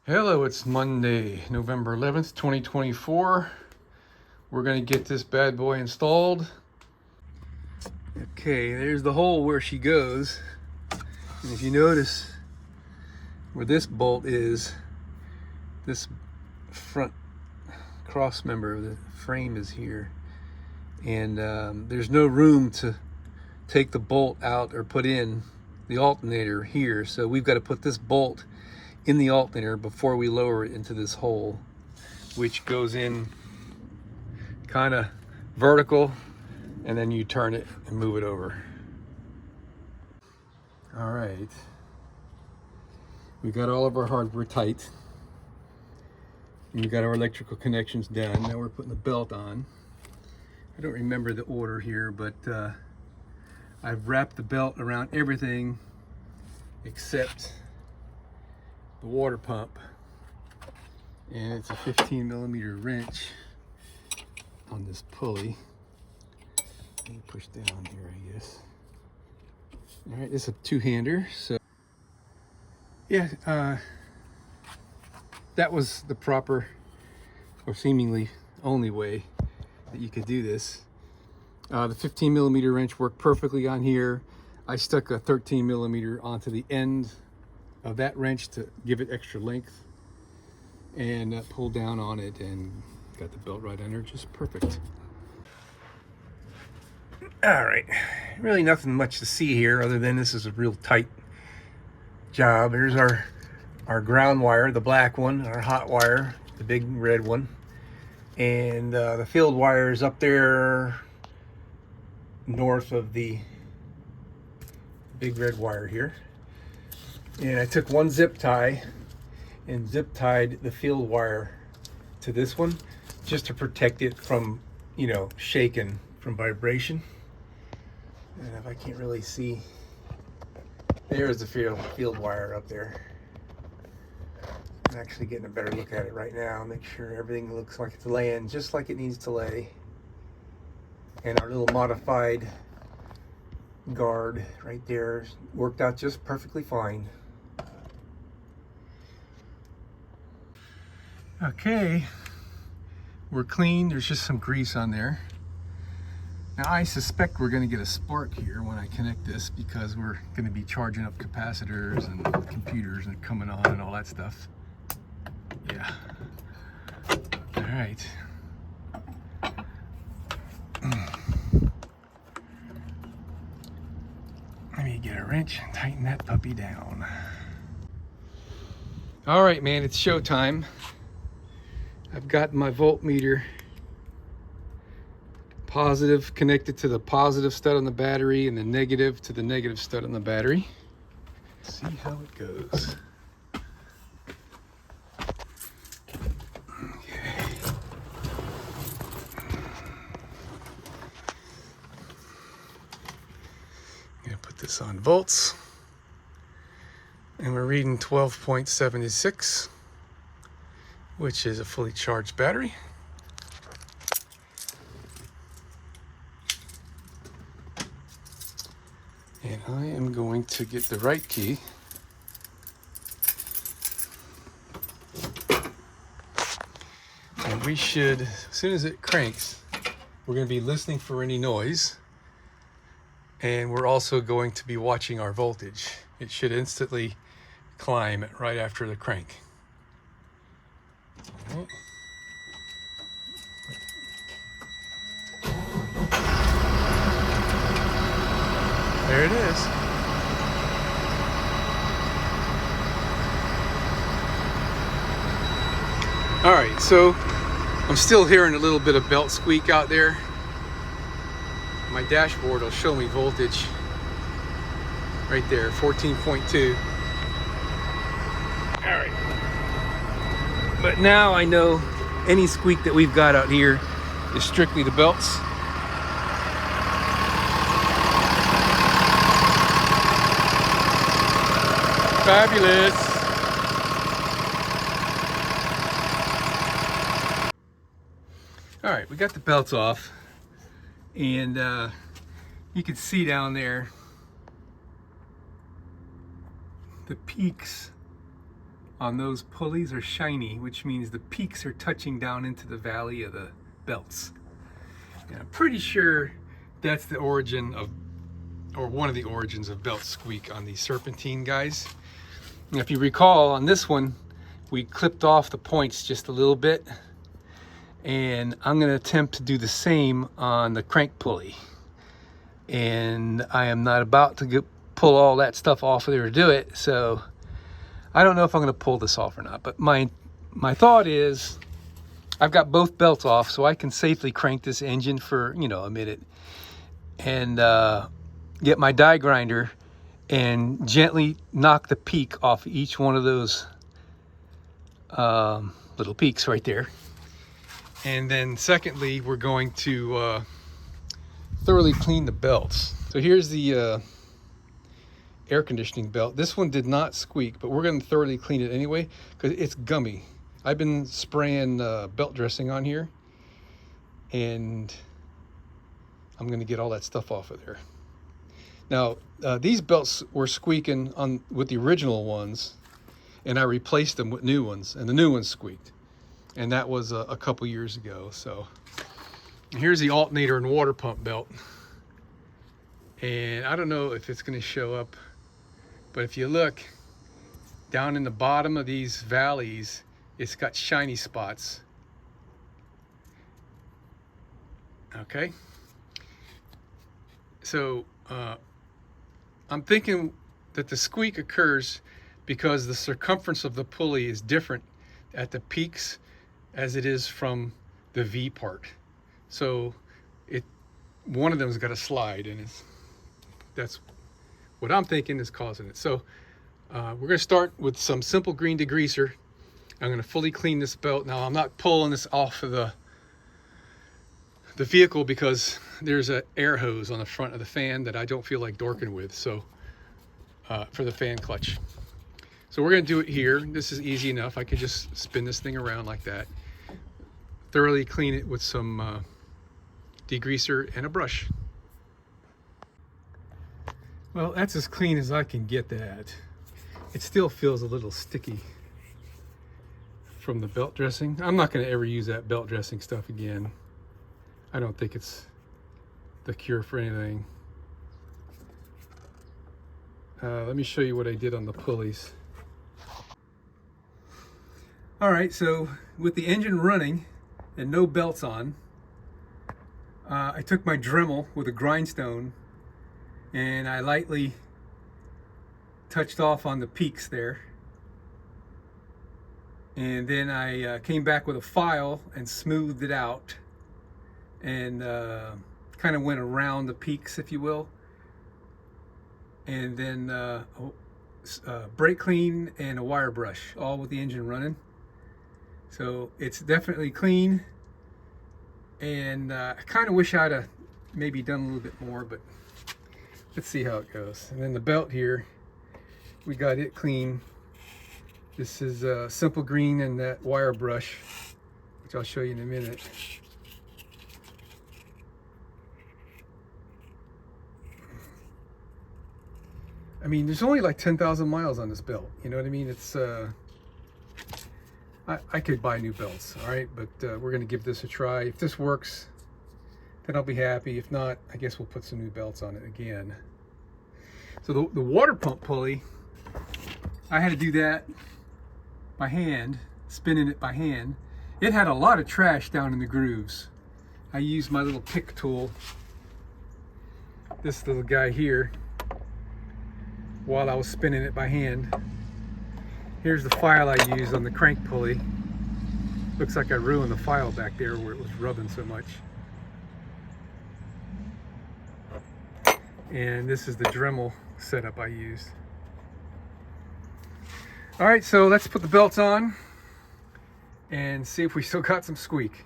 Hello, it's Monday, November 11th, 2024. We're going to get this bad boy installed. Okay, there's the hole where she goes. And if you notice where this bolt is, this front cross member of the frame is here. And there's no room to take the bolt out or put in the alternator here. So we've got to put this bolt in the alternator before we lower it into this hole, which goes in kind of vertical, and then you turn it and move it over. All right, we got all of our hardware tight. We got our electrical connections done. Now we're putting the belt on. I don't remember the order here, but I've wrapped the belt around everything except the water pump, and it's a 15mm wrench on this pulley. Let me push down here, I guess. All right, it's a two-hander, so yeah, that was the proper, or seemingly only way that you could do this. The 15mm wrench worked perfectly on here. I stuck a 13mm onto the end of that wrench to give it extra length, and pulled down on it and got the belt right under, just perfect. All right, really nothing much to see here other than this is a real tight job. Here's our ground wire, the black one, our hot wire, the big red one, and the field wire is up there north of the big red wire here. And I took one zip tie and zip tied the field wire to this one just to protect it from, you know, shaking from vibration. And if I can't really see, there's the field wire up there. I'm actually getting a better look at it right now. Make sure everything looks like it's laying just like it needs to lay. And our little modified guard right there worked out just perfectly fine. Okay, we're clean. There's just some grease on there. Now I suspect we're going to get a spark here when I connect this, because we're going to be charging up capacitors and computers and coming on and all that stuff. Yeah. All right. Let me get a wrench and tighten that puppy down. All right, man, it's showtime. I've got my voltmeter positive connected to the positive stud on the battery and the negative to the negative stud on the battery. Let's see how it goes. Okay. I'm gonna put this on volts, and we're reading 12.76, which is a fully charged battery. And I am going to get the right key. And we should, as soon as it cranks, we're going to be listening for any noise. And we're also going to be watching our voltage. It should instantly climb right after the crank. All right. There it is. All right, so I'm still hearing a little bit of belt squeak out there. My dashboard will show me voltage right there, 14.2. All right. But now I know any squeak that we've got out here is strictly the belts. Fabulous. All right, we got the belts off, and you can see down there the peaks on those pulleys are shiny, which means the peaks are touching down into the valley of the belts. And I'm pretty sure that's the origin of, or one of the origins of belt squeak on these serpentine guys. And if you recall, on this one, we clipped off the points just a little bit, and I'm going to attempt to do the same on the crank pulley. And I am not about to pull all that stuff off of there to do it, so I don't know if I'm going to pull this off or not. But my thought is, I've got both belts off, so I can safely crank this engine for, you know, a minute, and get my die grinder and gently knock the peak off each one of those little peaks right there. And then secondly, we're going to thoroughly clean the belts. So here's the air conditioning belt. This one did not squeak, but we're going to thoroughly clean it anyway because it's gummy. I've been spraying belt dressing on here, and I'm going to get all that stuff off of there. Now, these belts were squeaking on with the original ones, and I replaced them with new ones, and the new ones squeaked. And that was a couple years ago. So here's the alternator and water pump belt. And I don't know if it's going to show up, but if you look down in the bottom of these valleys, it's got shiny spots. Okay. So I'm thinking that the squeak occurs because the circumference of the pulley is different at the peaks as it is from the V part. So one of them's got a slide, and that's what I'm thinking is causing it. So we're going to start with some simple green degreaser. I'm going to fully clean this belt. Now, I'm not pulling this off of the vehicle because there's an air hose on the front of the fan that I don't feel like dorking with, so for the fan clutch. So we're going to do it here. This is easy enough. I could just spin this thing around like that. Thoroughly clean it with some degreaser and a brush. Well, that's as clean as I can get that. It still feels a little sticky from the belt dressing. I'm not going to ever use that belt dressing stuff again. I don't think it's the cure for anything. Let me show you what I did on the pulleys. All right, so with the engine running and no belts on, I took my Dremel with a grindstone and I lightly touched off on the peaks there. And then I came back with a file and smoothed it out, and kind of went around the peaks, if you will. And then brake clean and a wire brush, all with the engine running. So it's definitely clean, and I kind of wish I'd have maybe done a little bit more, but let's see how it goes. And then the belt here, we got it clean. This is simple green and that wire brush, which I'll show you in a minute. I mean, there's only like 10,000 miles on this belt. You know what I mean? It's I could buy new belts, all right? But we're gonna give this a try. If this works, then I'll be happy. If not, I guess we'll put some new belts on it again. So the water pump pulley, I had to do that by hand, spinning it by hand. It had a lot of trash down in the grooves. I used my little pick tool, this little guy here, while I was spinning it by hand. Here's the file I used on the crank pulley. Looks like I ruined the file back there where it was rubbing so much. And this is the Dremel setup I used. All right, so let's put the belts on and see if we still got some squeak.